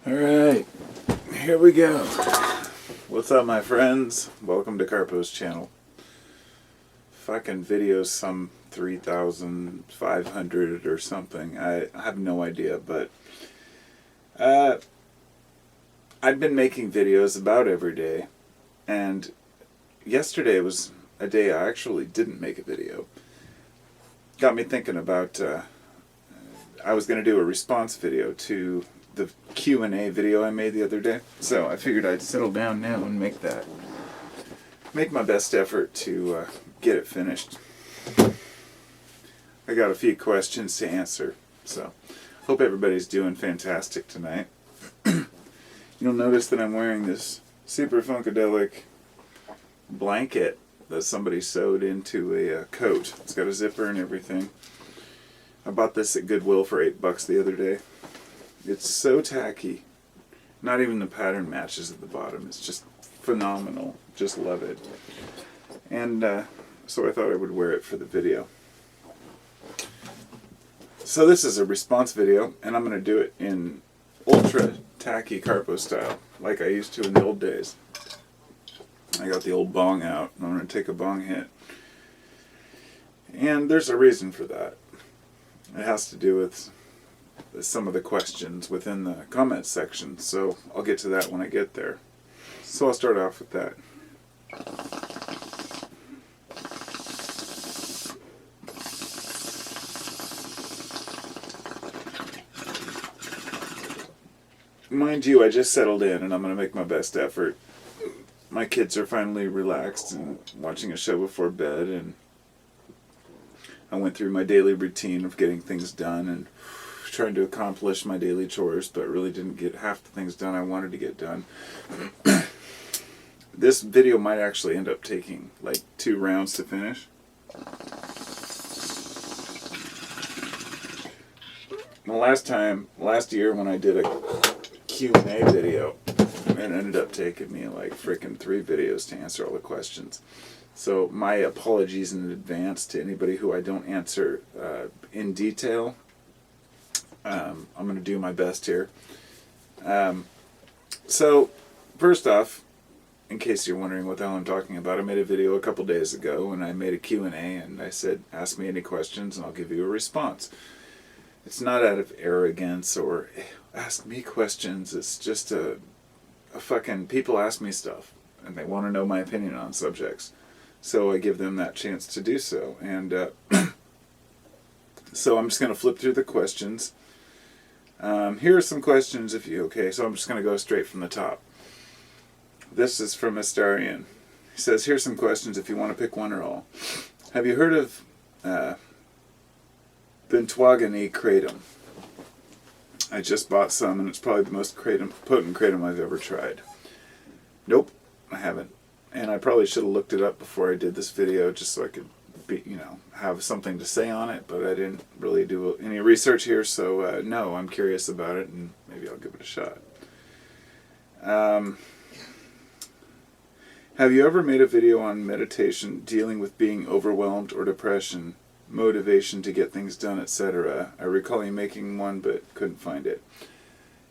Alright, here we go. What's up, my friends? Welcome to Carpo's channel. Fucking videos, some 3,500 or something. I have no idea, but I've been making videos about every day, and yesterday was a day I actually didn't make a video. Got me thinking about, I was going to do a response video to the Q&A video I made the other day, so I figured I'd settle down now and make my best effort to get it finished. I got a few questions to answer, so hope everybody's doing fantastic tonight. You'll notice that I'm wearing this super funkadelic blanket that somebody sewed into a coat. It's got a zipper and everything. I bought this at Goodwill for $8 the other day. It's so tacky. Not even the pattern matches at the bottom. It's just phenomenal. Just love it. And so I thought I would wear it for the video. So this is a response video, and I'm going to do it in ultra tacky Carpo style, like I used to in the old days. I got the old bong out, and I'm going to take a bong hit. And there's a reason for that. It has to do with some of the questions within the comments section, so I'll get to that when I get there. So I'll start off with that. Mind you, I just settled in and I'm going to make my best effort. My kids are finally relaxed and watching a show before bed, and I went through my daily routine of getting things done and trying to accomplish my daily chores, but really didn't get half the things done I wanted to get done. This video might actually end up taking like 2 rounds to finish. Last year when I did a Q&A video, it ended up taking me like freaking 3 videos to answer all the questions. So my apologies in advance to anybody who I don't answer in detail. I'm going to do my best here. So, first off, in case you're wondering what the hell I'm talking about, I made a video a couple days ago and I made a Q&A and I said, ask me any questions and I'll give you a response. It's not out of arrogance or ask me questions. It's just a fucking, people ask me stuff and they want to know my opinion on subjects. So I give them that chance to do so. And so I'm just going to flip through the questions. Here are some questions okay, so I'm just going to go straight from the top. This is from Astarian. He says, here's some questions if you want to pick one or all. Have you heard of Bentwagani kratom? I just bought some and it's probably the most potent kratom I've ever tried. Nope, I haven't. And I probably should have looked it up before I did this video just so I could have something to say on it, but I didn't really do any research here, so no, I'm curious about it and maybe I'll give it a shot. Have you ever made a video on meditation dealing with being overwhelmed or depression, motivation to get things done, etc.? I recall you making one but couldn't find it.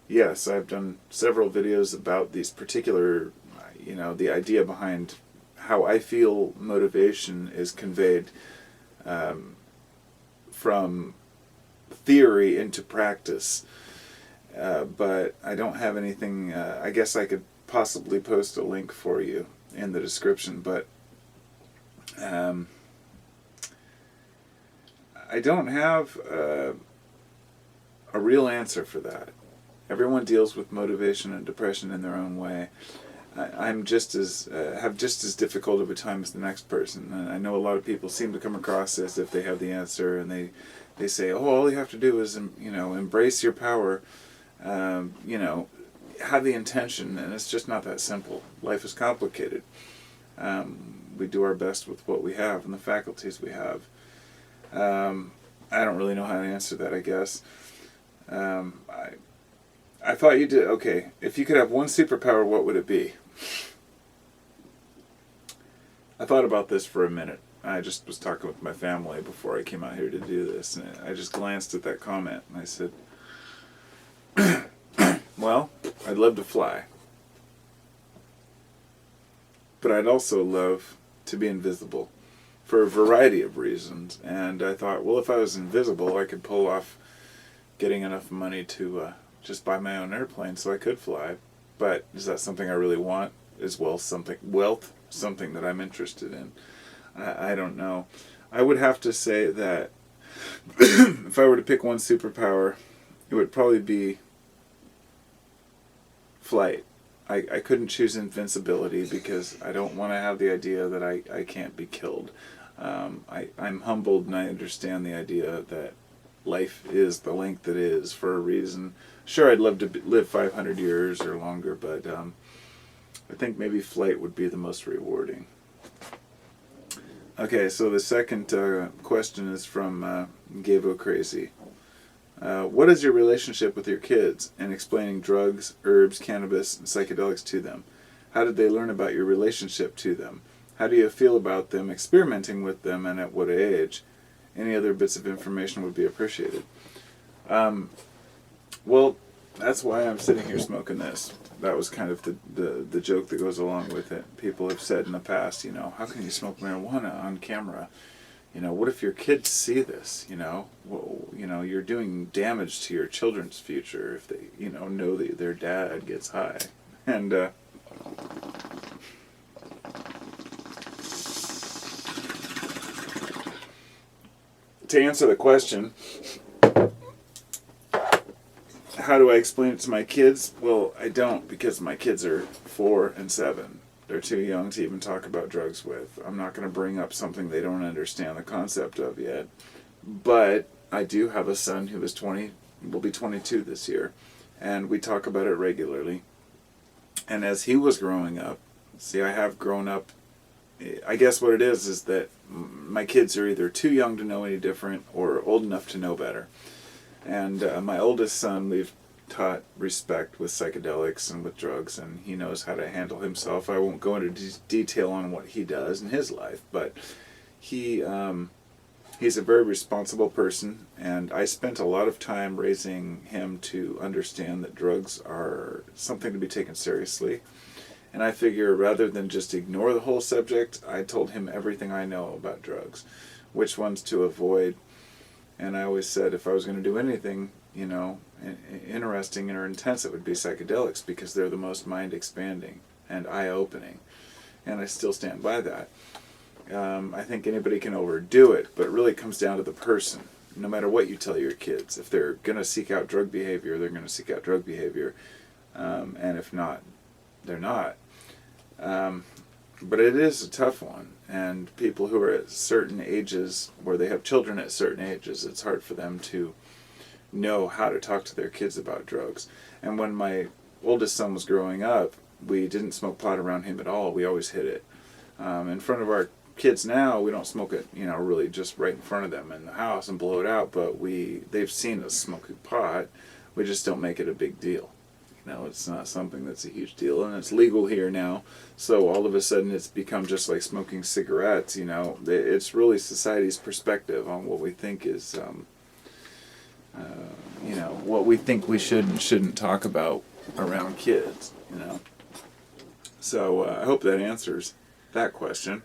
Yes, I've done several videos about these particular, the idea behind how I feel motivation is conveyed from theory into practice. But I don't have anything, I guess I could possibly post a link for you in the description, but I don't have a real answer for that. Everyone deals with motivation and depression in their own way. I'm just as have just as difficult of a time as the next person. And I know a lot of people seem to come across as if they have the answer, and they say, "Oh, all you have to do is embrace your power, have the intention," and it's just not that simple. Life is complicated. We do our best with what we have and the faculties we have. I don't really know how to answer that, I guess. I thought you did. Okay, if you could have one superpower, what would it be? I thought about this for a minute. I just was talking with my family before I came out here to do this, and I just glanced at that comment and I said, well, I'd love to fly. But I'd also love to be invisible for a variety of reasons. And I thought, well, if I was invisible, I could pull off getting enough money to just buy my own airplane so I could fly. But is that something I really want? Is wealth something that I'm interested in? I don't know. I would have to say that if I were to pick one superpower, it would probably be flight. I couldn't choose invincibility because I don't want to have the idea that I can't be killed. I'm humbled and I understand the idea that life is the length it is for a reason. Sure, I'd love to live 500 years or longer, but I think maybe flight would be the most rewarding. Okay, so the second question is from Gavo Crazy. What is your relationship with your kids and explaining drugs, herbs, cannabis, and psychedelics to them? How did they learn about your relationship to them? How do you feel about them experimenting with them, and at what age? Any other bits of information would be appreciated. Well, that's why I'm sitting here smoking this. That was kind of the joke that goes along with it. People have said in the past, how can you smoke marijuana on camera? What if your kids see this? Well, you're doing damage to your children's future if they, know that their dad gets high. And to answer the question, how do I explain it to my kids? Well, I don't, because my kids are 4 and 7. They're too young to even talk about drugs with. I'm not going to bring up something they don't understand the concept of yet. But I do have a son who is 20, will be 22 this year, and we talk about it regularly. And as he was growing up, I have grown up, I guess what it is that my kids are either too young to know any different or old enough to know better. And my oldest son, we've taught respect with psychedelics and with drugs, and he knows how to handle himself. I won't go into detail on what he does in his life, but he's a very responsible person, and I spent a lot of time raising him to understand that drugs are something to be taken seriously. And I figure rather than just ignore the whole subject, I told him everything I know about drugs, which ones to avoid. And I always said if I was going to do anything, interesting or intense, it would be psychedelics, because they're the most mind-expanding and eye-opening. And I still stand by that. I think anybody can overdo it, but it really comes down to the person. No matter what you tell your kids, if they're going to seek out drug behavior, they're going to seek out drug behavior. And if not, they're not. But it is a tough one. And people who are at certain ages, where they have children at certain ages, it's hard for them to know how to talk to their kids about drugs. And when my oldest son was growing up, we didn't smoke pot around him at all. We always hid it. In front of our kids now, we don't smoke it, really just right in front of them in the house and blow it out, but they've seen us smoking pot. We just don't make it a big deal. It's not something that's a huge deal, and it's legal here now, so all of a sudden it's become just like smoking cigarettes. It's really society's perspective on what we think is, what we think we should and shouldn't talk about around kids, So I hope that answers that question.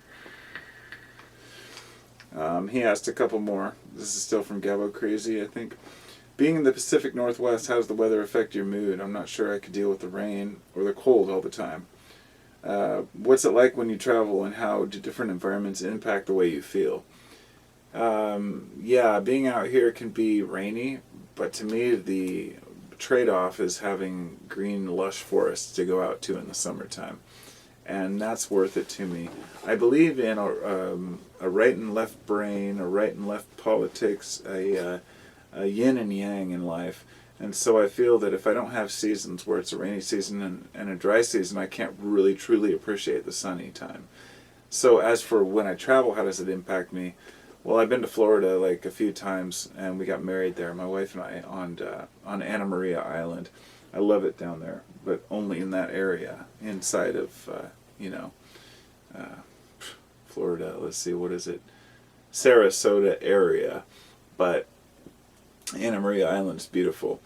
He asked a couple more. This is still from Gavo Crazy, I think. Being in the Pacific Northwest, how does the weather affect your mood? I'm not sure I could deal with the rain or the cold all the time. What's it like when you travel, and how do different environments impact the way you feel? Being out here can be rainy, but to me the trade-off is having green, lush forests to go out to in the summertime. And that's worth it to me. I believe in a right and left brain, a right and left politics, a yin and yang in life. And so I feel that if I don't have seasons where it's a rainy season and a dry season, I can't really truly appreciate the sunny time. So as for when I travel, how does it impact me? Well, I've been to Florida like a few times, and we got married there, my wife and I, on Anna Maria Island. I love it down there, but only in that area, inside of, Florida, let's see, what is it? Sarasota area. But Anna Maria Island's beautiful.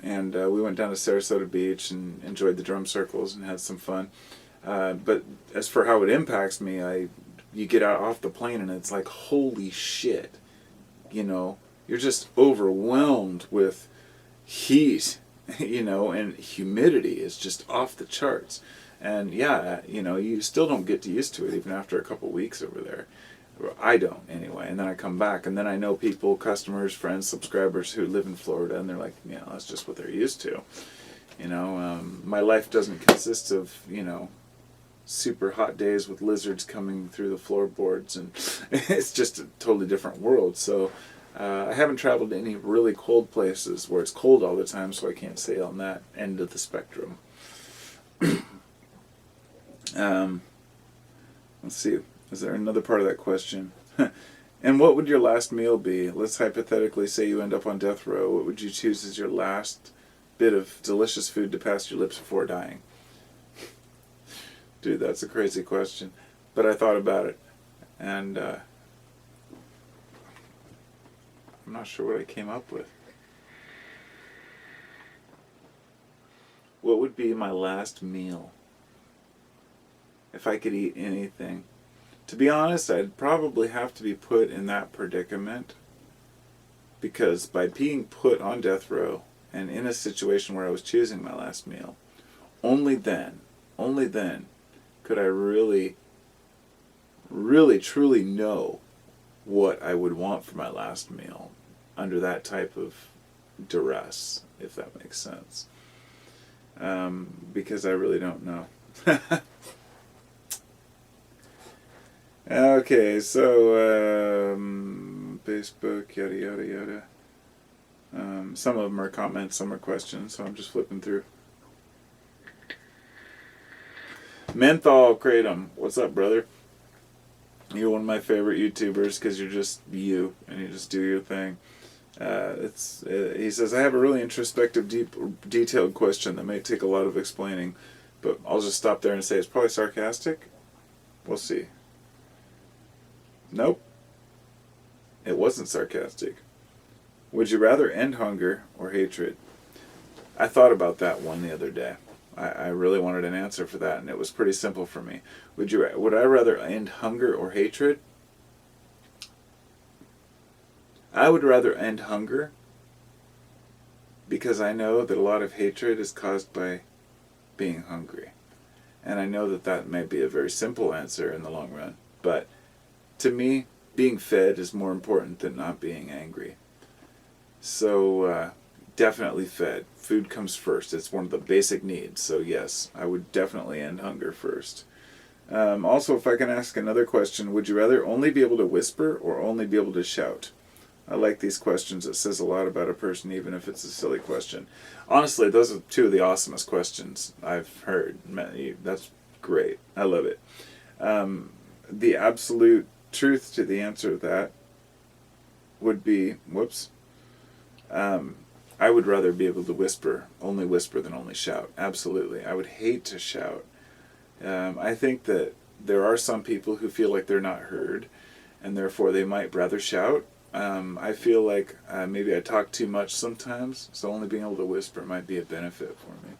and we went down to Sarasota Beach and enjoyed the drum circles and had some fun. But as for how it impacts me, you get out off the plane and it's like, holy shit, you're just overwhelmed with heat, and humidity is just off the charts. And yeah, you still don't get used to it even after a couple weeks over there. I don't, anyway. And then I come back, and then I know people, customers, friends, subscribers who live in Florida, and they're like, that's just what they're used to. My life doesn't consist of, super hot days with lizards coming through the floorboards, and it's just a totally different world. So I haven't traveled to any really cold places where it's cold all the time, so I can't say on that end of the spectrum. Let's see. Is there another part of that question? And what would your last meal be? Let's hypothetically say you end up on death row. What would you choose as your last bit of delicious food to pass your lips before dying? Dude, that's a crazy question. But I thought about it. And I'm not sure what I came up with. What would be my last meal? If I could eat anything. To be honest, I'd probably have to be put in that predicament, because by being put on death row and in a situation where I was choosing my last meal, only then could I really, really, truly know what I would want for my last meal under that type of duress, if that makes sense. Because I really don't know. Okay, so Facebook, yada yada yada. Some of them are comments, some are questions, so I'm just flipping through. Menthol Kratom, what's up, brother? You're one of my favorite YouTubers because you're just you and you just do your thing. He says, I have a really introspective, detailed question that may take a lot of explaining, but I'll just stop there and say it's probably sarcastic. We'll see. Nope. It wasn't sarcastic. Would you rather end hunger or hatred? I thought about that one the other day. I really wanted an answer for that, and it was pretty simple for me. Would I rather end hunger or hatred? I would rather end hunger because I know that a lot of hatred is caused by being hungry. And I know that may be a very simple answer in the long run, but to me, being fed is more important than not being angry. So, definitely fed. Food comes first. It's one of the basic needs. So yes, I would definitely end hunger first. Also, if I can ask another question, would you rather only be able to whisper or only be able to shout? I like these questions. It says a lot about a person, even if it's a silly question. Honestly, those are two of the awesomest questions I've heard. That's great. I love it. The absolute truth to the answer to that would be, I would rather be able to whisper than only shout. Absolutely. I would hate to shout. I think that there are some people who feel like they're not heard, and therefore they might rather shout. I feel like maybe I talk too much sometimes, so only being able to whisper might be a benefit for me.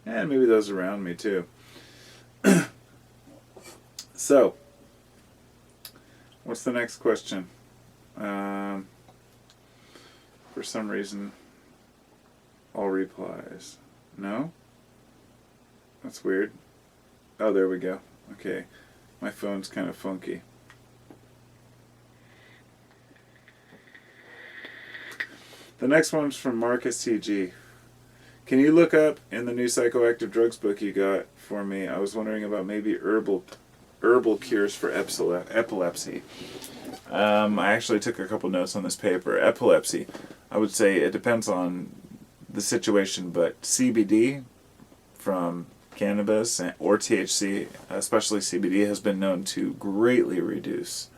And maybe those around me too. So, what's the next question? For some reason, all replies. No? That's weird. Oh, there we go. Okay. My phone's kind of funky. The next one's from Marcus TG. Can you look up in the new psychoactive drugs book you got for me? I was wondering about maybe herbal cures for epilepsy. I actually took a couple notes on this paper. Epilepsy, I would say it depends on the situation, but CBD from cannabis or THC, especially CBD, has been known to greatly reduce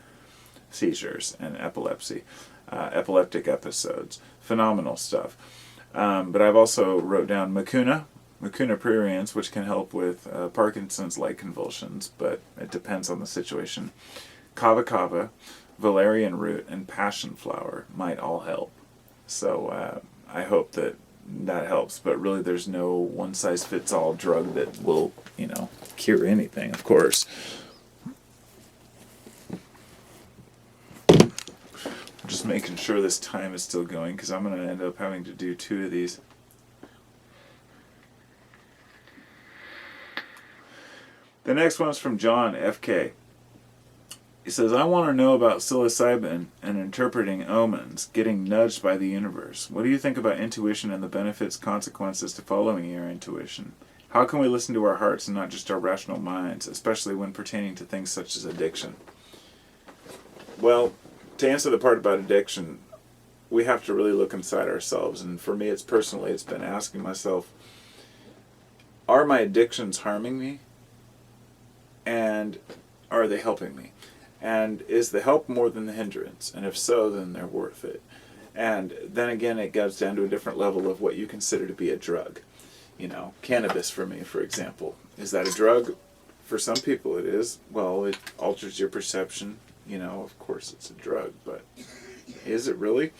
seizures and epilepsy, epileptic episodes. Phenomenal stuff. But I've also wrote down mucuna pruriens, which can help with Parkinson's-like convulsions, but it depends on the situation. Kava, valerian root, and passion flower might all help. So I hope that that helps. But really, there's no one-size-fits-all drug that will, cure anything, of course. Just making sure this time is still going, because I'm going to end up having to do 2 of these. The next one's from John FK. He says, I want to know about psilocybin and interpreting omens, getting nudged by the universe. What do you think about intuition and the benefits, consequences to following your intuition? How can we listen to our hearts and not just our rational minds, especially when pertaining to things such as addiction? Well, to answer the part about addiction, we have to really look inside ourselves. And for me, it's been asking myself, are my addictions harming me? And are they helping me? And is the help more than the hindrance? And if so, then they're worth it. And then again, it goes down to a different level of what you consider to be a drug. Cannabis for me, for example. Is that a drug? For some people it is. Well, it alters your perception. Of course it's a drug, but is it really?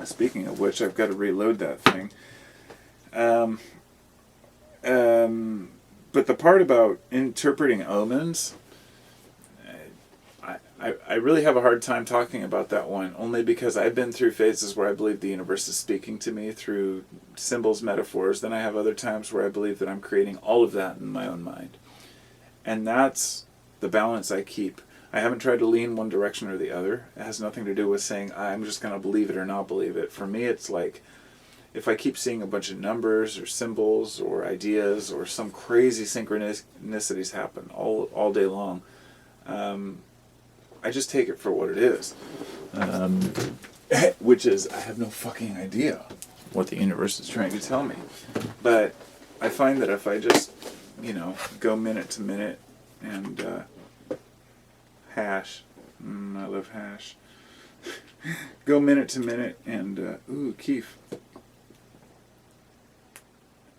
Speaking of which, I've got to reload that thing. But the part about interpreting omens, I really have a hard time talking about that one, only because I've been through phases where I believe the universe is speaking to me through symbols, metaphors. Then I have other times where I believe that I'm creating all of that in my own mind. And that's the balance I keep. I haven't tried to lean one direction or the other. It has nothing to do with saying I'm just going to believe it or not believe it. For me, it's like if I keep seeing a bunch of numbers or symbols or ideas or some crazy synchronicities happen all day long, I just take it for what it is. Which is, I have no fucking idea what the universe is trying to tell me. But I find that if I just, go minute to minute and hash. I love hash. Go minute to minute and, Keef.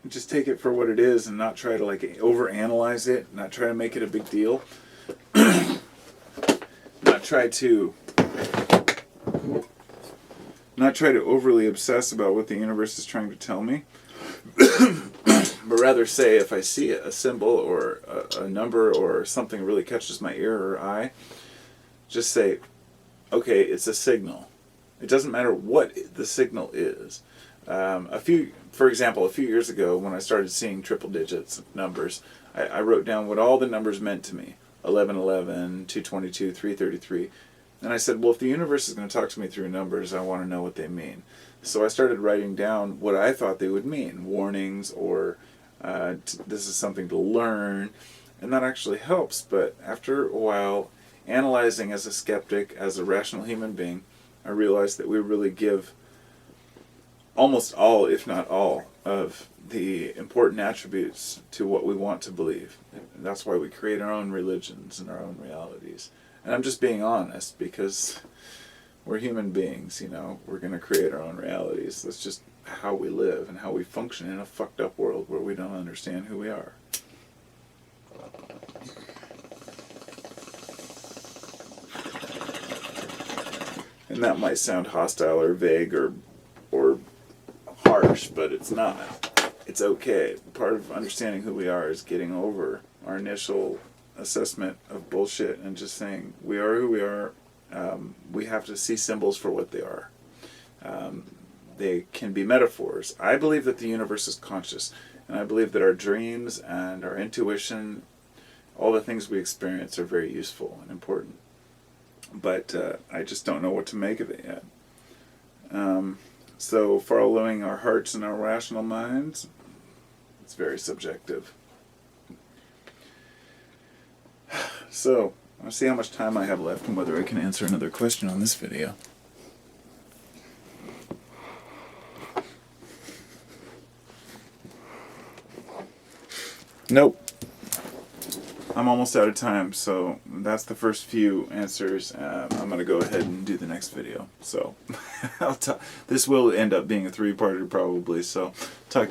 Just take it for what it is and not try to overanalyze it, not try to make it a big deal. Not try to overly obsess about what the universe is trying to tell me. But rather say, if I see a symbol or a number or something really catches my ear or eye, just say, okay, it's a signal. It doesn't matter what the signal is. For example, a few years ago when I started seeing triple digits numbers, I wrote down what all the numbers meant to me. 1111, 222, 333. And I said, well, if the universe is going to talk to me through numbers, I want to know what they mean. So I started writing down what I thought they would mean, warnings, or this is something to learn, and that actually helps. But after a while, analyzing as a skeptic, as a rational human being, I realized that we really give almost all, if not all, of the important attributes to what we want to believe. And that's why we create our own religions and our own realities. And I'm just being honest, because we're human beings, we're going to create our own realities. That's just how we live and how we function in a fucked up world where we don't understand who we are. And that might sound hostile or vague or harsh, but it's not. It's okay. Part of understanding who we are is getting over our initial assessment of bullshit and just saying, we are who we are. We have to see symbols for what they are. They can be metaphors. I believe that the universe is conscious, and I believe that our dreams and our intuition, all the things we experience, are very useful and important. But I just don't know what to make of it yet. So following our hearts and our rational minds, it's very subjective. So, I'll see how much time I have left and whether I can answer another question on this video. Nope. I'm almost out of time, so that's the first few answers. I'm going to go ahead and do the next video. So, this will end up being a 3-parter probably, so talk